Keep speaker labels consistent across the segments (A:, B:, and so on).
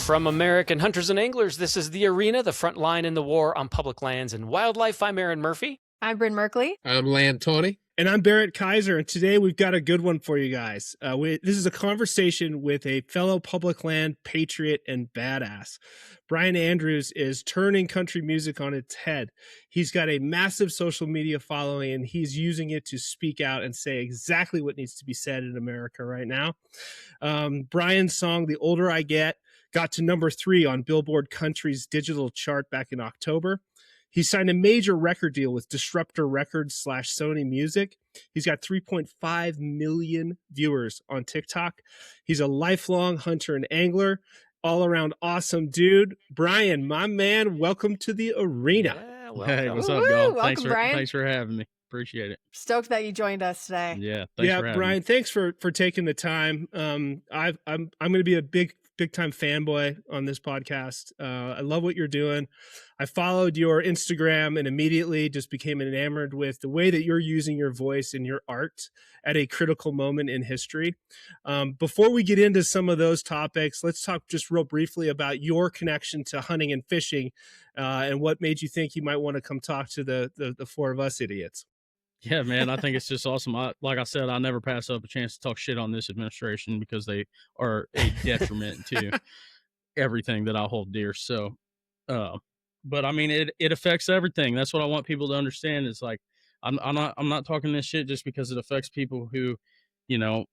A: From American hunters and anglers, this is The Arena, the front line in the war on public lands and wildlife. I'm Aaron Murphy.
B: I'm Brin Merkley.
C: I'm Tawney.
D: And I'm Barrett, Kaiser, and today we've got a good one for you guys. This is a conversation with a fellow public land patriot and badass. Bryan Andrews is turning country music on its head. He's got a massive social media following, and he's using it to speak out and say exactly what needs to be said in America right now. Bryan's song, The Older I Get, got to number 3 on Billboard Country's digital chart back in October. He signed a major record deal with Disruptor Records / Sony Music. He's got 3.5 million viewers on TikTok. He's a lifelong hunter and angler, all-around awesome dude. Bryan, my man, welcome to the arena.
A: Yeah,
C: Hey, what's up,
B: Woo-hoo!
C: y'all?
B: Welcome, Bryan.
C: Thanks for having me. Appreciate it.
B: Stoked that you joined us today.
C: Yeah, thanks for having
D: Bryan,
C: me.
D: thanks for taking the time. I'm going to be a big time fanboy on this podcast. I love what you're doing. I followed your Instagram and immediately just became enamored with the way that you're using your voice and your art at a critical moment in history. Before we get into some of those topics, let's talk just real briefly about your connection to hunting and fishing and what made you think you might want to come talk to the four of us idiots.
C: Yeah, man, I think it's just awesome. Like I said, I never pass up a chance to talk shit on this administration because they are a detriment to everything that I hold dear. So, but I mean, it affects everything. That's what I want people to understand. Is like, I'm not talking this shit just because it affects people who, you know,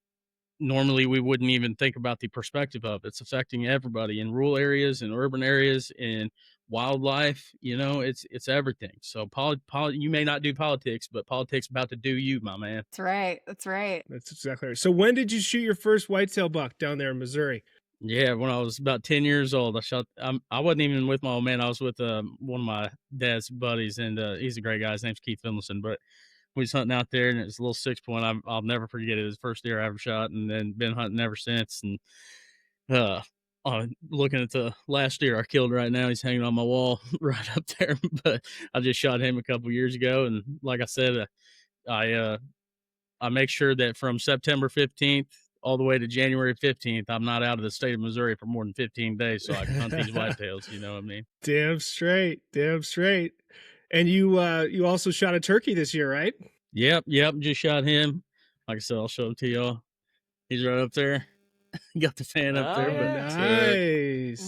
C: normally we wouldn't even think about the perspective of. It's affecting everybody in rural areas, in urban areas, in wildlife. You know, it's everything. So you may not do politics, but politics about to do you, my man.
B: That's right.
D: That's exactly right. So when did you shoot your first whitetail buck down there in Missouri?
C: Yeah, when I was about 10 years old, I wasn't even with my old man. I was with one of my dad's buddies, and he's a great guy. His name's Keith Finlayson, but we was hunting out there, and it was a little 6-point. I'll never forget it. It was the first deer I ever shot, and then been hunting ever since. And looking at the last deer I killed right now, he's hanging on my wall right up there. But I just shot him a couple years ago, and like I said, I make sure that from September 15th all the way to January 15th, I'm not out of the state of Missouri for more than 15 days, so I can hunt these whitetails. You know what I mean?
D: Damn straight. And you also shot a turkey this year, right?
C: Yep. Just shot him. Like I said, I'll show him to y'all. He's right up there. Got the fan up there.
D: But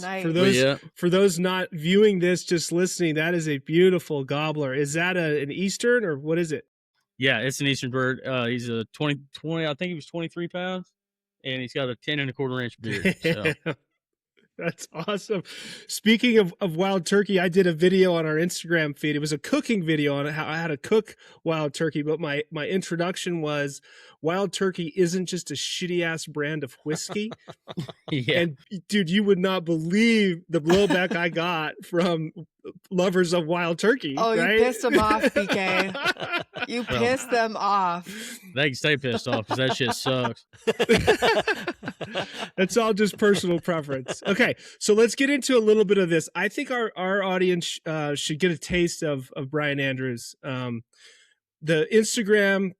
B: Nice.
D: For those not viewing this, just listening, that is a beautiful gobbler. Is that an Eastern or what is it?
C: Yeah, it's an Eastern bird. He's a 20, I think he was 23 pounds, and he's got a 10 1/4 inch beard. So.
D: That's awesome. Speaking of wild turkey, I did a video on our Instagram feed. It was a cooking video on how I had to cook wild turkey, but my introduction was wild turkey isn't just a shitty ass brand of whiskey.
C: Yeah.
D: And dude, you would not believe the blowback I got from lovers of wild turkey.
B: Oh,
D: right?
B: You pissed them off, BK. You pissed them off.
C: They can stay pissed off because that shit sucks.
D: That's all just personal preference. Okay, so let's get into a little bit of this. I think our audience should get a taste of Bryan Andrews. The Instagram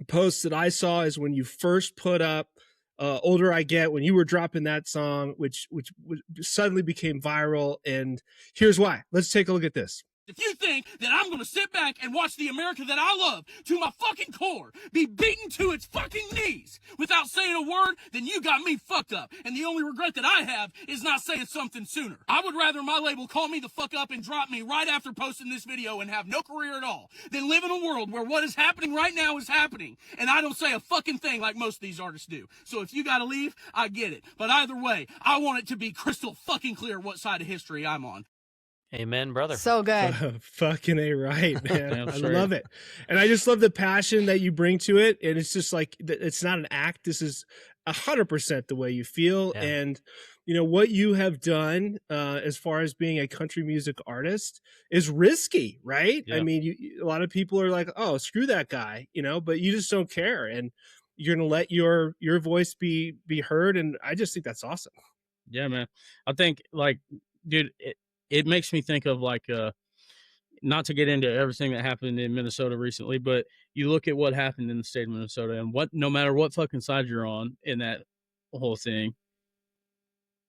D: post that I saw is when you first put up Older I Get, when you were dropping that song, which suddenly became viral. And here's why. Let's take a look at this.
E: If you think that I'm going to sit back and watch the America that I love to my fucking core be beaten to its fucking knees without saying a word, then you got me fucked up. And the only regret that I have is not saying something sooner. I would rather my label call me the fuck up and drop me right after posting this video and have no career at all than live in a world where what is happening right now is happening and I don't say a fucking thing like most of these artists do. So if you got to leave, I get it. But either way, I want it to be crystal fucking clear what side of history I'm on.
A: Amen, brother.
B: So good.
D: Fucking A right, man.
C: Damn
D: I
C: straight.
D: love it. And I just love the passion that you bring to it. And it's just like, it's not an act. This is 100% the way you feel.
A: Yeah.
D: And, you know, what you have done as far as being a country music artist is risky, right?
C: Yeah.
D: I mean, a lot of people are like, oh, screw that guy, you know, but you just don't care. And you're going to let your voice be heard. And I just think that's awesome.
C: Yeah, man. I think, like, dude, it makes me think of, like, not to get into everything that happened in Minnesota recently, but you look at what happened in the state of Minnesota and no matter what fucking side you're on in that whole thing,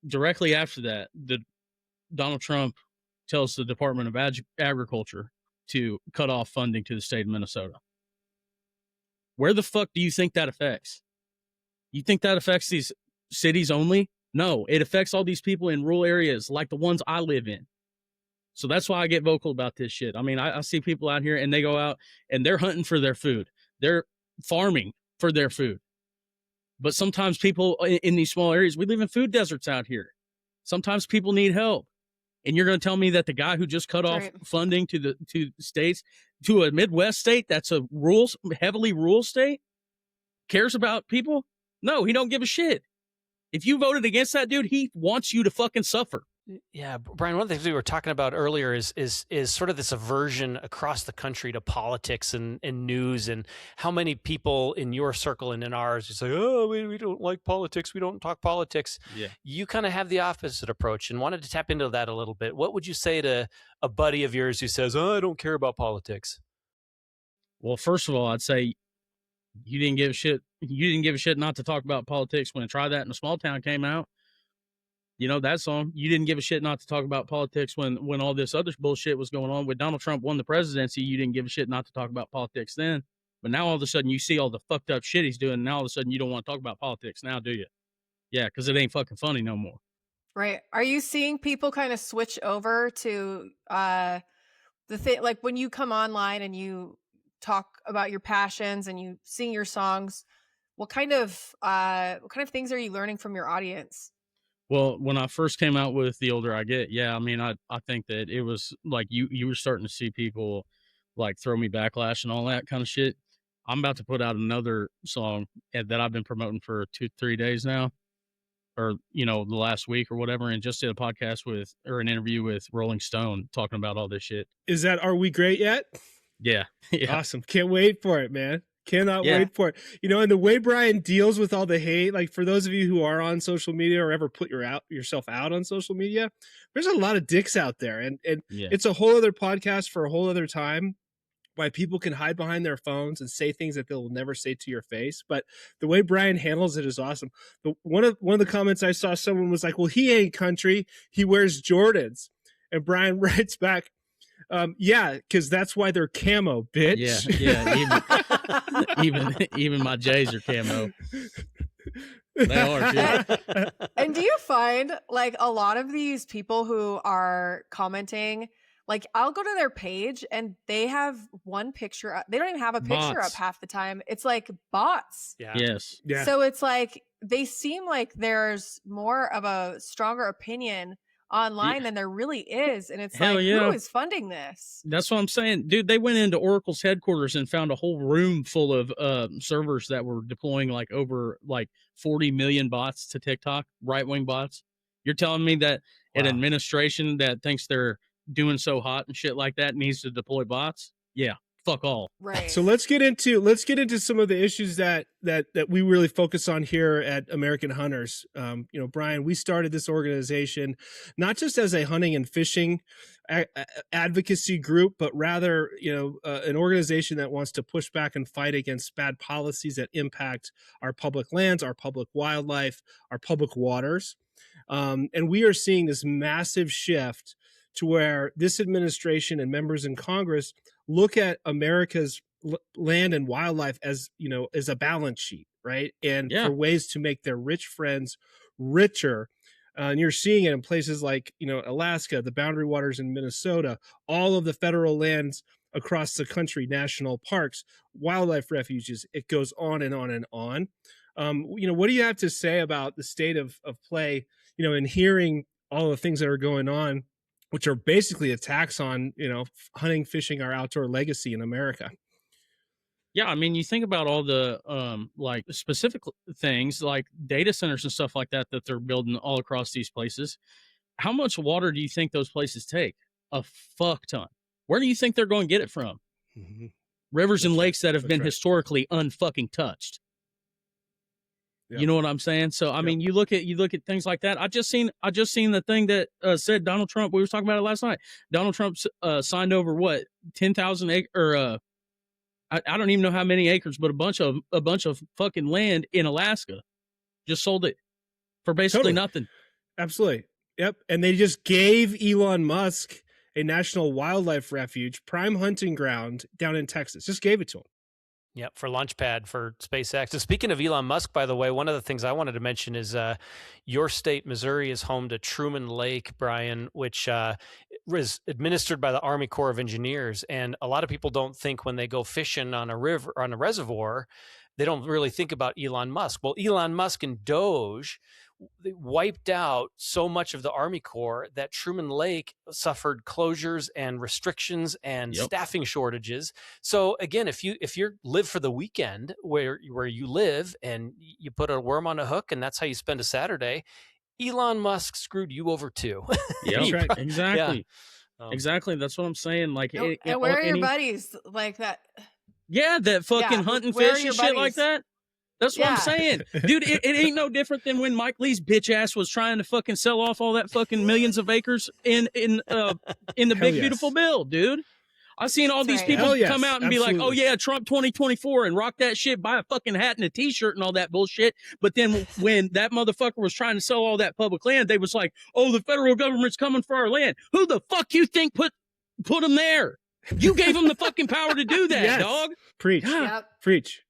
C: directly after that, Donald Trump tells the Department of Agriculture to cut off funding to the state of Minnesota. Where the fuck do you think that affects? You think that affects these cities only? No, it affects all these people in rural areas like the ones I live in. So that's why I get vocal about this shit. I mean, I see people out here and they go out and they're hunting for their food. They're farming for their food. But sometimes people in these small areas, we live in food deserts out here. Sometimes people need help. And you're going to tell me that the guy who just cut off funding to the states, to a Midwest state that's a heavily rural state, cares about people? No, he don't give a shit. If you voted against that dude, he wants you to fucking suffer.
A: Yeah, Bryan, one of the things we were talking about earlier is sort of this aversion across the country to politics and news, and how many people in your circle and in ours just say, oh, we don't like politics, we don't talk politics.
C: Yeah.
A: You kind of have the opposite approach and wanted to tap into that a little bit. What would you say to a buddy of yours who says, oh, I don't care about politics?
C: Well, first of all, I'd say you didn't give a shit. You didn't give a shit not to talk about politics when Try That in a Small Town came out. You know, that song. You didn't give a shit not to talk about politics when all this other bullshit was going on. When Donald Trump won the presidency, you didn't give a shit not to talk about politics then. But now all of a sudden you see all the fucked up shit he's doing. And now all of a sudden you don't want to talk about politics now, do you? Yeah, because it ain't fucking funny no more.
B: Right. Are you seeing people kind of switch over to the thing, like when you come online and you talk about your passions and you sing your songs, what kind of things are you learning from your audience?
C: Well, when I first came out with The Older I Get, yeah, I mean, I think that it was like you were starting to see people like throw me backlash and all that kind of shit. I'm about to put out another song that I've been promoting for 2-3 days now, or, you know, the last week or whatever, and just did a podcast or an interview with Rolling Stone talking about all this shit.
D: Is that Are We Great Yet?
C: Yeah. Yeah.
D: Awesome. Can't wait for it, man. Cannot wait for it. You know, and the way Bryan deals with all the hate, like for those of you who are on social media or ever put yourself out on social media, there's a lot of dicks out there. And it's a whole other podcast for a whole other time, why people can hide behind their phones and say things that they'll never say to your face. But the way Bryan handles it is awesome. One of the comments I saw, someone was like, well, he ain't country, he wears Jordans. And Bryan writes back, yeah, because that's why they're camo, bitch.
C: Yeah. Even my J's are camo. They are too.
B: And do you find like a lot of these people who are commenting, like I'll go to their page and they have one picture up. They don't even have a picture up half the time. It's like bots.
A: Yeah.
C: Yes.
D: Yeah.
B: So it's like they seem like there's more of a stronger opinion online than there really is, and it's who is funding this?
C: That's what I'm saying, dude. They went into Oracle's headquarters and found a whole room full of servers that were deploying like over like 40 million bots to TikTok, right-wing bots. You're telling me that an administration that thinks they're doing so hot and shit like that needs to deploy bots? Yeah, fuck all.
B: Right.
D: So let's get into some of the issues that we really focus on here at American Hunters. You know, Bryan, we started this organization not just as a hunting and fishing advocacy group, but rather, you know, an organization that wants to push back and fight against bad policies that impact our public lands, our public wildlife, our public waters. And we are seeing this massive shift to where this administration and members in Congress look at America's land and wildlife as, you know, as a balance sheet, right? And for ways to make their rich friends richer. And you're seeing it in places like, you know, Alaska, the boundary waters in Minnesota, all of the federal lands across the country, national parks, wildlife refuges. It goes on and on and on. You know, what do you have to say about the state of play, you know, and hearing all the things that are going on, which are basically attacks on, you know, hunting, fishing, our outdoor legacy in America?
C: Yeah, I mean, you think about all the like specific things like data centers and stuff like that they're building all across these places. How much water do you think those places take? A fuck ton. Where do you think they're going to get it from?
D: Mm-hmm.
C: Rivers and lakes that have been historically unfucking touched.
D: Yep.
C: You know what I'm saying? So I mean, you look at things like that. I just seen the thing that said Donald Trump. We were talking about it last night. Donald Trump signed over what 10,000 acres, or I don't even know how many acres, but a bunch of fucking land in Alaska. Just sold it for basically nothing.
D: Absolutely. Yep. And they just gave Elon Musk a national wildlife refuge, prime hunting ground down in Texas. Just gave it to him.
A: Yep, for Launchpad for SpaceX. And speaking of Elon Musk, by the way, one of the things I wanted to mention is your state, Missouri, is home to Truman Lake, Bryan, which was administered by the Army Corps of Engineers. And a lot of people don't think when they go fishing on a river, on a reservoir, they don't really think about Elon Musk. Well, Elon Musk and Doge, they wiped out so much of the Army Corps that Truman Lake suffered closures and restrictions and staffing shortages. So again, if you live for the weekend where you live and you put a worm on a hook and that's how you spend a Saturday, Elon Musk screwed you over too.
C: Yeah,
D: right.
C: Exactly.
A: Yeah.
C: Exactly. That's what I'm saying. Like,
B: and where are your buddies like that?
C: Yeah, that fucking hunting fish and shit like that. That's what I'm saying. Dude, it ain't no different than when Mike Lee's bitch ass was trying to fucking sell off all that fucking millions of acres in the big beautiful bill, dude. I've seen all these people come out and be like, oh yeah, Trump 2024 and rock that shit, buy a fucking hat and a t-shirt and all that bullshit. But then when that motherfucker was trying to sell all that public land, they was like, oh, the federal government's coming for our land. Who the fuck you think put them there? You gave them the fucking power to do that, dog.
D: Preach.
B: Yep.
D: Preach.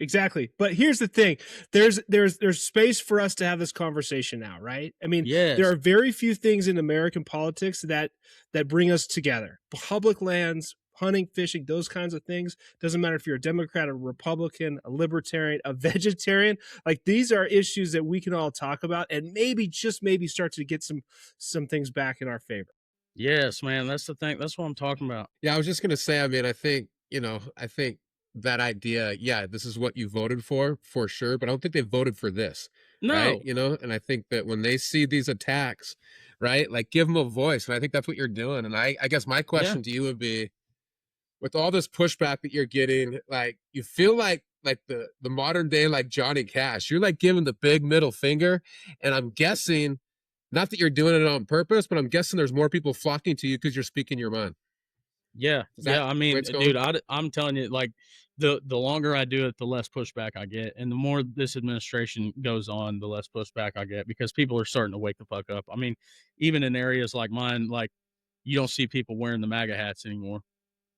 D: Exactly. But here's the thing. There's space for us to have this conversation now, right? I mean, there are very few things in American politics that bring us together. Public lands, hunting, fishing, those kinds of things. Doesn't matter if you're a Democrat, a Republican, a libertarian, a vegetarian. Like, these are issues that we can all talk about and maybe start to get some things back in our favor.
C: Yes, man. That's the thing. That's what I'm talking about.
F: Yeah, I was just going to say, I mean, I think that idea, this is what you voted for sure, but I don't think they voted for this.
C: No.
F: Right? And I think that when they see these attacks, right, like, give them a voice. And I think that's what you're doing. And I guess my question to you would be, with all this pushback that you're getting, like, you feel like the modern day, like Johnny Cash, you're like giving the big middle finger. And I'm guessing, not that you're doing it on purpose, but I'm guessing there's more people flocking to you because you're speaking your mind.
C: Yeah. I mean, dude, I'm telling you, like, the longer I do it, the less pushback I get. And the more this administration goes on, the less pushback I get, because people are starting to wake the fuck up. I mean, even in areas like mine, like, you don't see people wearing the MAGA hats anymore.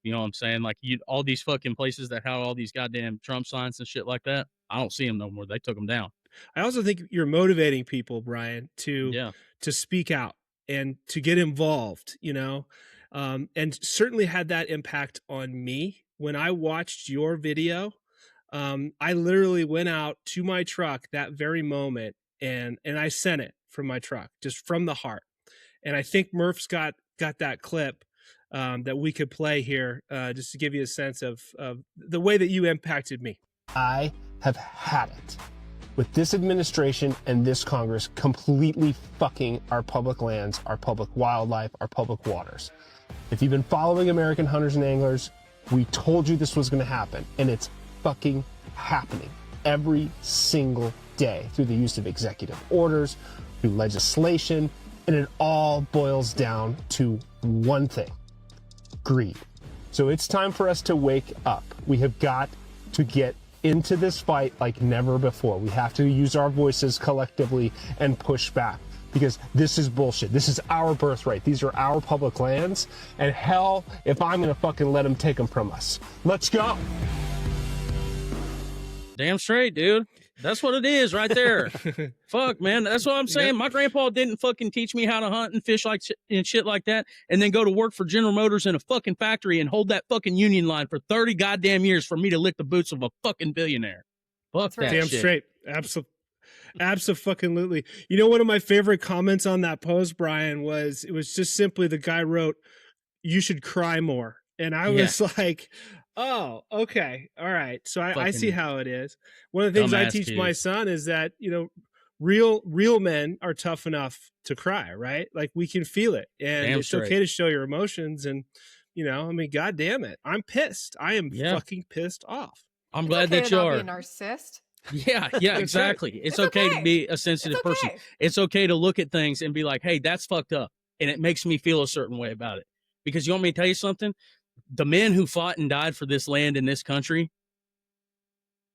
C: You know what I'm saying? Like, all these fucking places that have all these goddamn Trump signs and shit like that, I don't see them no more. They took them down.
D: I also think you're motivating people, Bryan, to speak out and to get involved, and certainly had that impact on me. When I watched your video, I literally went out to my truck that very moment and I sent it from my truck, just from the heart. And I think Murph's got that clip that we could play here, just to give you a sense of the way that you impacted me. I have had it with this administration and this Congress completely fucking our public lands, our public wildlife, our public waters. If you've been following American hunters and anglers, we told you this was going to happen, and it's fucking happening every single day through the use of executive orders, through legislation, and it all boils down to one thing: greed. So it's time for us to wake up. We have got to get into this fight like never before. We have to use our voices collectively and push back, because this is bullshit. This is our birthright. These are our public lands, and hell if I'm gonna fucking let them take them from us. Let's go.
C: Damn straight, dude. That's what it is right there. Fuck, man. That's what I'm saying. My grandpa didn't fucking teach me how to hunt and fish and shit like that, and then go to work for General Motors in a fucking factory and hold that fucking union line for 30 goddamn years for me to lick the boots of a fucking billionaire. Fuck that
D: Damn
C: shit.
D: Straight. Absolutely. One of my favorite comments on that post, Bryan, was, it was just simply, the guy wrote, "You should cry more." And I was like, oh, okay. All right. So I see how it is. One of the things I teach my son is that, real men are tough enough to cry, right? Like, we can feel it, and it's okay to show your emotions. And, God damn it, I'm pissed. I am fucking pissed off.
C: I'm glad that you are
B: a narcissist.
C: Yeah, exactly. Right. It's okay to be a sensitive person. It's okay to look at things and be like, hey, that's fucked up. And it makes me feel a certain way about it. Because you want me to tell you something? The men who fought and died for this land in this country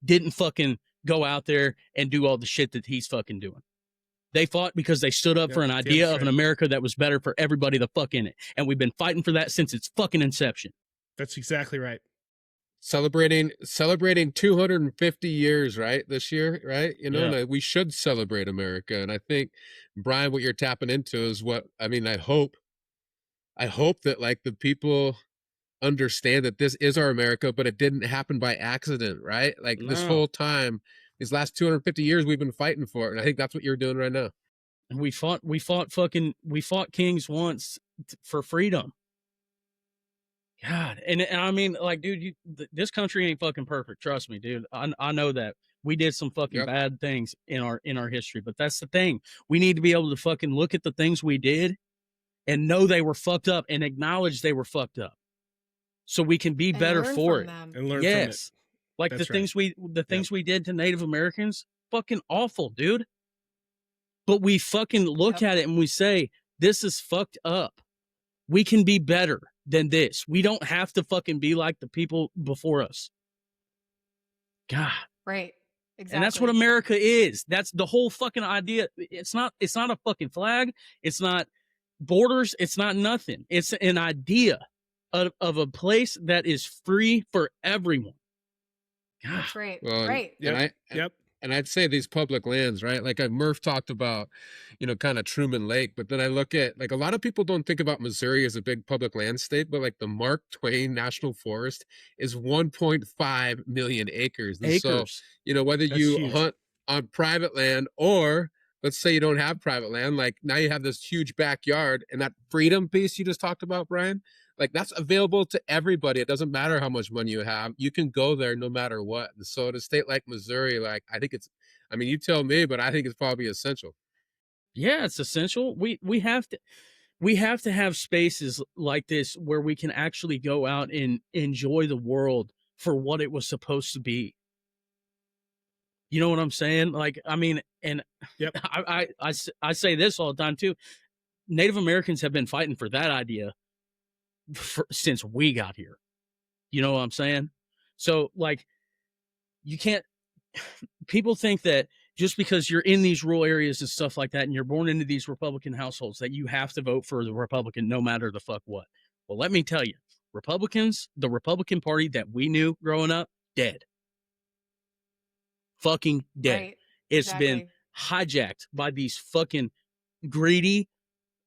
C: didn't fucking go out there and do all the shit that he's fucking doing. They fought because they stood up for an idea of an America that was better for everybody the fuck in it. And we've been fighting for that since its fucking inception.
D: That's exactly right.
F: Celebrating 250 years, right? This year, right? You know, and we should celebrate America. And I think, Bryan, what you're tapping into is what, I mean, I hope that like the people understand that this is our America, but it didn't happen by accident, right? Like this whole time, these last 250 years, we've been fighting for it. And I think that's what you're doing right now.
C: And we fought kings once for freedom. God. And I mean, like, dude, this country ain't fucking perfect. Trust me, dude. I know that we did some fucking bad things in our history, but that's the thing. We need to be able to fucking look at the things we did and know they were fucked up and acknowledge they were fucked up, so we can be better for it.
D: And learn from it.
C: Like the things we did to Native Americans, fucking awful, dude. But we fucking look at it and we say, this is fucked up. We can be better than this. We don't have to fucking be like the people before us. God.
B: Right. Exactly.
C: And that's what America is. That's the whole fucking idea. It's not a fucking flag. It's not borders. It's not nothing. It's an idea of a place that is free for everyone. God.
B: That's right.
F: Well,
B: right.
F: And I'd say these public lands, right? Like Murph talked about, you know, kind of Truman Lake, but then I look at, like, a lot of people don't think about Missouri as a big public land state, but like the Mark Twain National Forest is 1.5 million acres. And so, you know, whether you hunt on private land or let's say you don't have private land, like now you have this huge backyard, and that freedom piece you just talked about, Bryan, like that's available to everybody. It doesn't matter how much money you have. You can go there no matter what. And so in a state like Missouri, like I think it's, I mean, you tell me, but I think it's probably essential.
C: Yeah, it's essential. We have to have spaces like this where we can actually go out and enjoy the world for what it was supposed to be. You know what I'm saying? Like, I mean, and I say this all the time too. Native Americans have been fighting for that idea since we got here. You know what I'm saying? So like, you can't, people think that just because you're in these rural areas and stuff like that, and you're born into these Republican households, that you have to vote for the Republican no matter the fuck what. Well, let me tell you, Republicans, the Republican Party that we knew growing up, dead. Fucking dead.
B: Right.
C: It's been hijacked by these fucking greedy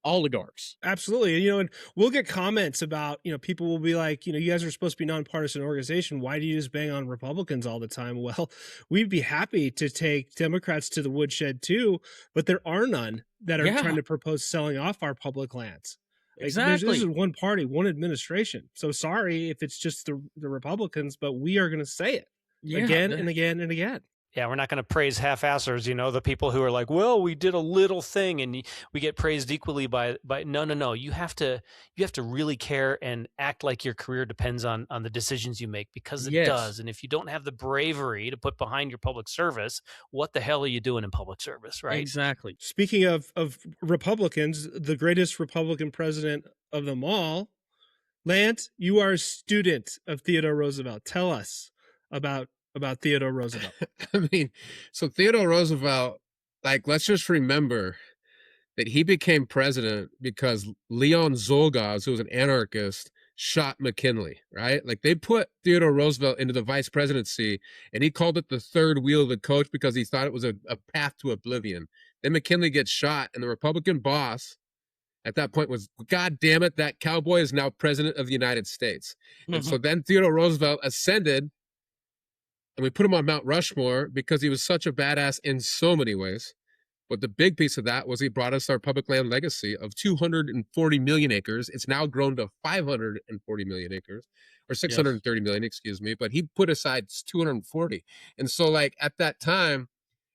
C: oligarchs.
D: Absolutely. And, you know, and we'll get comments about, you know, people will be like, you know, you guys are supposed to be a nonpartisan organization. Why do you just bang on Republicans all the time? Well, we'd be happy to take Democrats to the woodshed too, but there are none that are trying to propose selling off our public lands.
C: Exactly.
D: This is one party, one administration. So sorry if it's just the Republicans, but we are going to say it again and again and again.
A: Yeah, we're not going to praise half-assers, you know, the people who are like, well, we did a little thing and we get praised equally by no. You have to really care and act like your career depends on the decisions you make, because it does. And if you don't have the bravery to put behind your public service, what the hell are you doing in public service, right?
C: Exactly.
D: Speaking of Republicans, the greatest Republican president of them all, Lance, you are a student of Theodore Roosevelt. Tell us about Theodore Roosevelt.
F: I mean, so Theodore Roosevelt, like, let's just remember that he became president because Leon Czolgosz, who was an anarchist, shot McKinley, right? Like, they put Theodore Roosevelt into the vice presidency, and he called it the third wheel of the coach because he thought it was a path to oblivion. Then McKinley gets shot, and the Republican boss at that point was, God damn it, that cowboy is now president of the United States. And so then Theodore Roosevelt ascended, and we put him on Mount Rushmore because he was such a badass in so many ways. But the big piece of that was he brought us our public land legacy of 240 million acres. It's now grown to 540 million acres, or 630 million, excuse me. But he put aside 240. And so, like, at that time,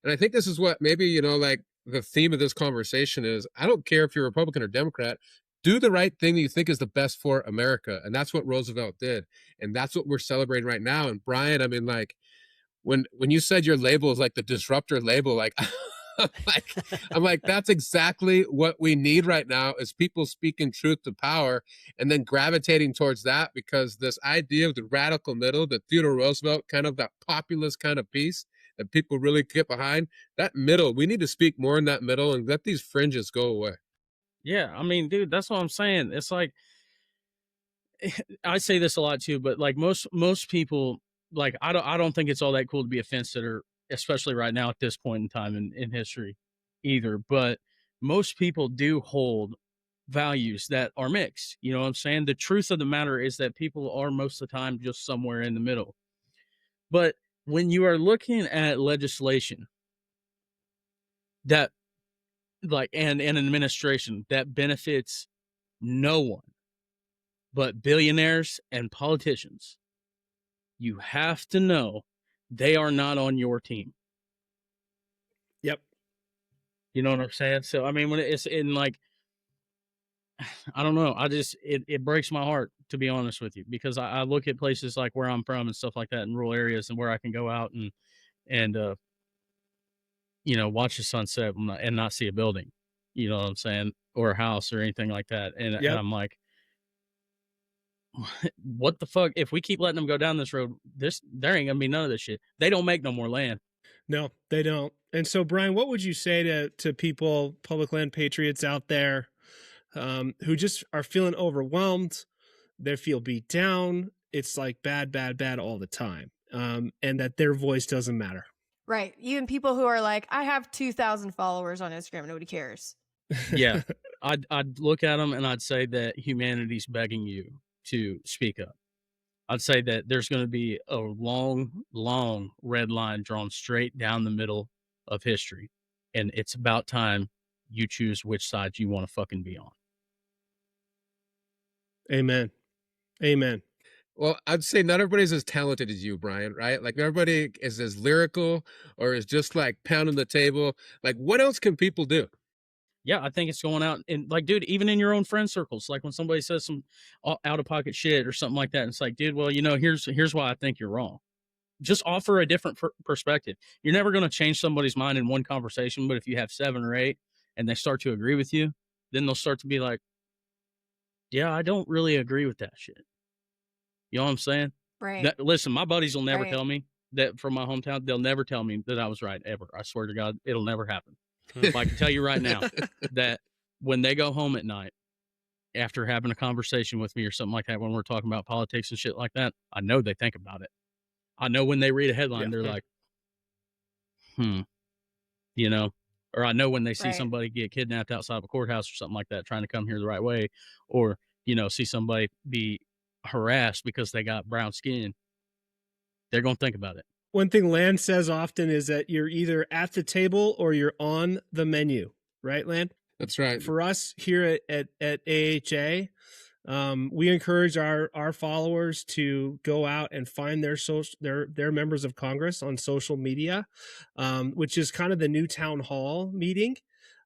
F: and I think this is what maybe, you know, like the theme of this conversation is, I don't care if you're Republican or Democrat, do the right thing that you think is the best for America. And that's what Roosevelt did. And that's what we're celebrating right now. And Bryan, I mean, like, when you said your label is like the disruptor label, like, I'm like, that's exactly what we need right now, is people speaking truth to power and then gravitating towards that, because this idea of the radical middle, the Theodore Roosevelt kind of, that populist kind of piece, that people really get behind. That middle, we need to speak more in that middle and let these fringes go away.
C: Yeah, I mean, dude, that's what I'm saying. It's like I say this a lot too, but like most people, like I don't think it's all that cool to be a fence sitter, especially right now at this point in time in history, either. But most people do hold values that are mixed. You know what I'm saying? The truth of the matter is that people are most of the time just somewhere in the middle. But when you are looking at legislation that like and an administration that benefits no one but billionaires and politicians, you have to know they are not on your team.
D: Yep.
C: You know what I'm saying? So I mean, when it's in like, I don't know, it breaks my heart, to be honest with you, because I look at places like where I'm from and stuff like that in rural areas, and where I can go out and watch the sunset and not see a building, you know what I'm saying, or a house or anything like that, and
D: Yep.
C: I'm like, what the fuck? If we keep letting them go down this road, there ain't gonna be none of this shit. They don't make no more land.
D: No, they don't. And so, Brian, what would you say to people, public land patriots out there, who just are feeling overwhelmed? They feel beat down. It's like bad, bad, bad all the time. And that their voice doesn't matter.
B: Right. Even people who are like, I have 2,000 followers on Instagram. Nobody cares.
C: Yeah. I'd look at them and I'd say that humanity's begging you to speak up. I'd say that there's going to be a long, long red line drawn straight down the middle of history. And it's about time you choose which side you want to fucking be on.
D: Amen. Amen.
F: Well, I'd say not everybody's as talented as you, Brian, right? Like, everybody is as lyrical or is just like pounding the table. Like, what else can people do?
C: Yeah, I think it's going out and like, dude, even in your own friend circles, like when somebody says some out of pocket shit or something like that, and it's like, dude, well, here's why I think you're wrong. Just offer a different perspective. You're never going to change somebody's mind in one conversation, but if you have 7 or 8 and they start to agree with you, then they'll start to be like, yeah, I don't really agree with that shit. You know what I'm saying?
B: Right.
C: Listen, my buddies will never
B: Right.
C: tell me that from my hometown. They'll never tell me that I was right ever. I swear to God, it'll never happen. I can tell you right now that when they go home at night after having a conversation with me or something like that, when we're talking about politics and shit like that, I know they think about it. I know when they read a headline, they're like, or I know when they see somebody get kidnapped outside of a courthouse or something like that, trying to come here the right way, or, see somebody be harassed because they got brown skin, they're going to think about it.
D: One thing Land says often is that you're either at the table or you're on the menu, right, Land?
F: That's right.
D: For us here at AHA, we encourage our followers to go out and find their members of Congress on social media, which is kind of the new town hall meeting.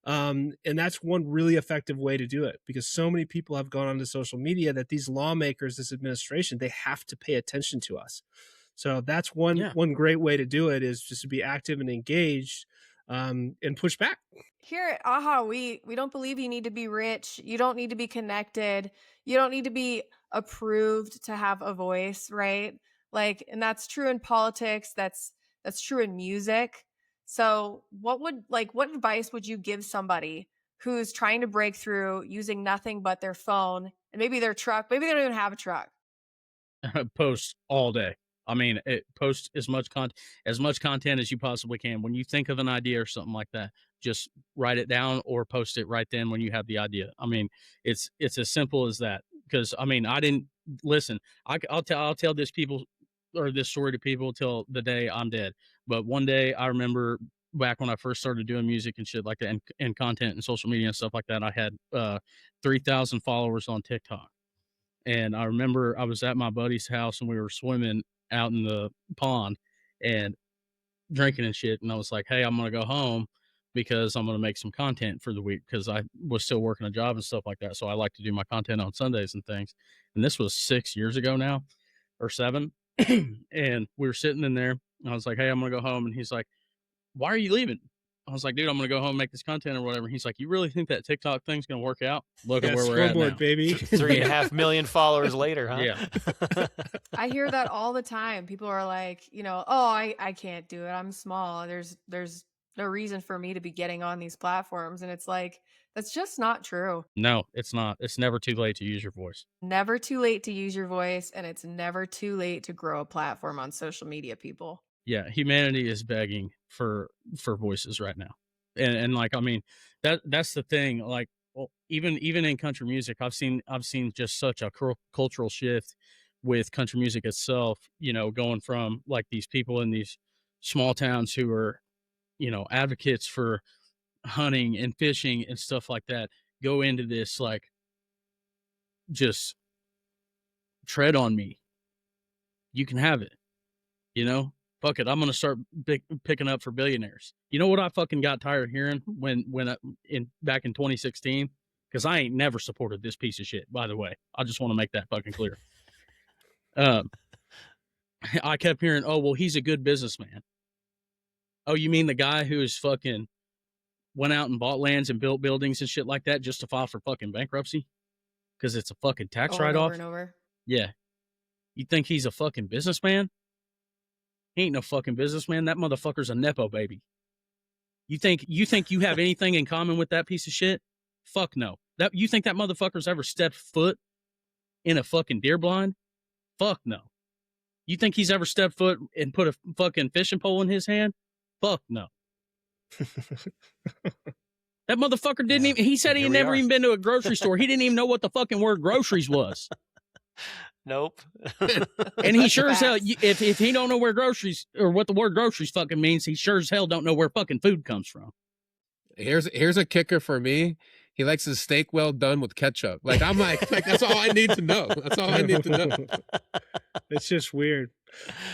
D: And that's one really effective way to do it, because so many people have gone onto social media that these lawmakers, this administration, they have to pay attention to us. So that's one great way to do it, is just to be active and engaged, and push back.
B: Here at AHA, we don't believe you need to be rich. You don't need to be connected. You don't need to be approved to have a voice, right? Like, and that's true in politics. That's true in music. So what advice would you give somebody who's trying to break through using nothing but their phone and maybe their truck? Maybe they don't even have a truck.
C: Post all day. I mean, post as much content as you possibly can. When you think of an idea or something like that, just write it down or post it right then when you have the idea. I mean, it's as simple as that. Because I mean, I didn't listen. I'll tell this story to people till the day I'm dead. But one day I remember back when I first started doing music and shit like that, and content and social media and stuff like that, I had 3,000 followers on TikTok. And I remember I was at my buddy's house and we were swimming out in the pond and drinking and shit. And I was like, hey, I'm going to go home because I'm going to make some content for the week, because I was still working a job and stuff like that. So I like to do my content on Sundays and things. And this was 6 years ago now, or 7. And we were sitting in there. And I was like, hey, I'm going to go home. And he's like, why are you leaving? I was like, dude, I'm going to go home and make this content or whatever. He's like, you really think that TikTok thing's going to work out? Look at where we're at now.
D: Baby.
A: 3.5 million followers later, huh?
C: Yeah.
B: I hear that all the time. People are like, oh, I can't do it. I'm small. There's no reason for me to be getting on these platforms. And it's like, that's just not true.
C: No, it's not. It's never too late to use your voice.
B: Never too late to use your voice. And it's never too late to grow a platform on social media, people.
C: Yeah, humanity is begging for voices right now, and like, I mean, that's the thing. Like, well, even in country music, I've seen just such a cultural shift with country music itself. Going from like these people in these small towns who are, advocates for hunting and fishing and stuff like that, go into this like, just tread on me. You can have it, Fuck it, I'm gonna start picking up for billionaires. You know what I fucking got tired of hearing back in 2016? Because I ain't never supported this piece of shit. By the way, I just want to make that fucking clear. I kept hearing, oh well, he's a good businessman. Oh, you mean the guy who's fucking went out and bought lands and built buildings and shit like that just to file for fucking bankruptcy because it's a fucking tax write-off?
B: Over and over.
C: Yeah, you think he's a fucking businessman? He ain't no fucking businessman. That motherfucker's a Nepo baby. You think you have anything in common with that piece of shit? Fuck no. You think that motherfucker's ever stepped foot in a fucking deer blind? Fuck no. You think he's ever stepped foot and put a fucking fishing pole in his hand? Fuck no. That motherfucker didn't even, he said he had never even been to a grocery store. He didn't even know what the fucking word groceries was.
A: Nope.
C: And he sure as hell, if he don't know where groceries or what the word groceries fucking means, he sure as hell don't know where fucking food comes from.
F: Here's a kicker for me. He likes his steak well done with ketchup. Like, I'm like that's all I need to know. That's all I need to know.
D: It's just weird.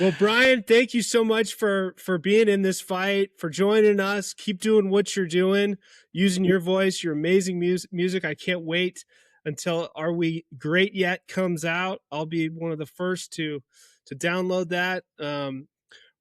D: Well, Bryan, thank you so much for being in this fight, for joining us. Keep doing what you're doing, using your voice, your amazing music. I can't wait until Are We Great Yet comes out. I'll be one of the first to download that.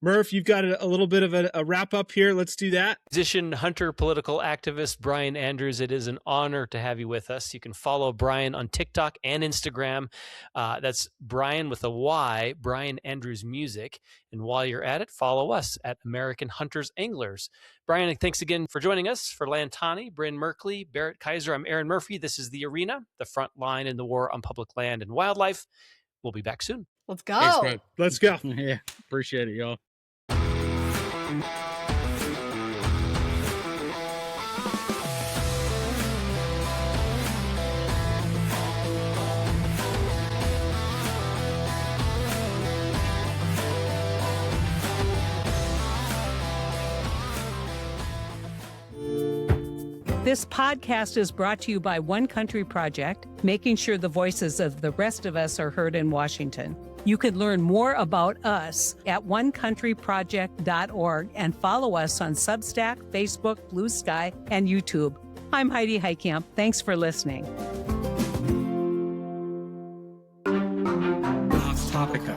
D: Murph, you've got a little bit of a wrap up here. Let's do that.
A: Musician, hunter, political activist Bryan Andrews, it is an honor to have you with us. You can follow Bryan on TikTok and Instagram. That's Bryan with a Y, Bryan Andrews Music. And while you're at it, follow us at American Hunters Anglers. Bryan, thanks again for joining us. For Tawney, Brin, Merkley, Barrett, Kaiser, I'm Aaron Murphy. This is The Arena, the front line in the war on public land and wildlife. We'll be back soon.
B: Let's go.
F: Thanks, Bryan.
D: Let's go.
C: Yeah, appreciate it, y'all.
G: This podcast is brought to you by One Country Project, making sure the voices of the rest of us are heard in Washington. You can learn more about us at onecountryproject.org and follow us on Substack, Facebook, Blue Sky, and YouTube. I'm Heidi Heitkamp. Thanks for listening.
H: Hot Topica.